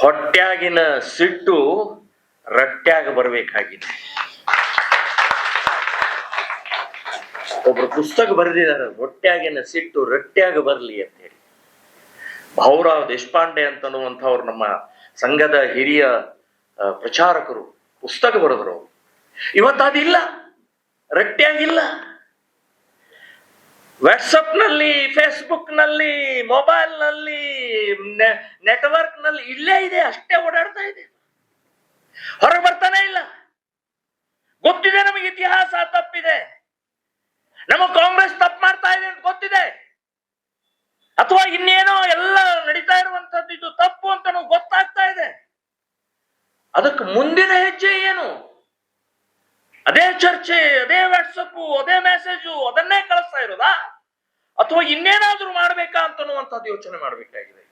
ಹೊಟ್ಟ್ಯಾಗಿನ ಸಿಟ್ಟು ರಟ್ಟ್ಯಾಗ ಬರ್ಬೇಕಾಗಿದೆ. ಒಬ್ರು ಪುಸ್ತಕ ಬರೆದಿದ್ದಾರೆ, ಹೊಟ್ಟ್ಯಾಗಿನ ಸಿಟ್ಟು ರಟ್ಟ್ಯಾಗ ಬರ್ಲಿ ಅಂತ ಹೇಳಿ. ಭಾವುರಾವ್ ದೇಶಪಾಂಡೆ ಅಂತನ್ನುವಂಥವ್ರು ನಮ್ಮ ಸಂಘದ ಹಿರಿಯ ಪ್ರಚಾರಕರು ಪುಸ್ತಕ ಬರೆದರು. ಇವತ್ತು ಅದಿಲ್ಲ, ರಟ್ಟ್ಯಾಗಿಲ್ಲ. ವಾಟ್ಸಪ್ ನಲ್ಲಿ, ಫೇಸ್ಬುಕ್ ನಲ್ಲಿ, ಮೊಬೈಲ್ ನಲ್ಲಿ, ನೆಟ್ವರ್ಕ್ ನಲ್ಲಿ ಇಲ್ಲೇ ಇದೆ, ಅಷ್ಟೇ ಓಡಾಡ್ತಾ ಇದೆ, ಹೊರಗೆ ಬರ್ತಾನೆ ಇಲ್ಲ. ಗೊತ್ತಿದೆ ನಮಗೆ ಇತಿಹಾಸ ತಪ್ಪಿದೆ, ನಮ್ಮ ಕಾಂಗ್ರೆಸ್ ತಪ್ಪು ಮಾಡ್ತಾ ಇದೆ ಅಂತ ಗೊತ್ತಿದೆ, ಅಥವಾ ಇನ್ನೇನೋ ಎಲ್ಲ ನಡೀತಾ ಇರುವಂತದ್ದು ಇದು ತಪ್ಪು ಅಂತ ನಮ್ಗೆ ಗೊತ್ತಾಗ್ತಾ ಇದೆ. ಅದಕ್ಕೆ ಮುಂದಿನ ಹೆಜ್ಜೆ ಏನು? ಅದೇ ಚರ್ಚೆ, ಅದೇ ವಾಟ್ಸಪ್, ಅದೇ ಮೆಸೇಜು, ಅದನ್ನೇ ಕಳಿಸ್ತಾ ಇರೋದಾ, ಅಥವಾ ಇನ್ನೇನಾದ್ರೂ ಮಾಡ್ಬೇಕಾ ಅಂತನ್ನುವಂಥದ್ದು ಯೋಚನೆ ಮಾಡ್ಬೇಕಾಗಿದೆ.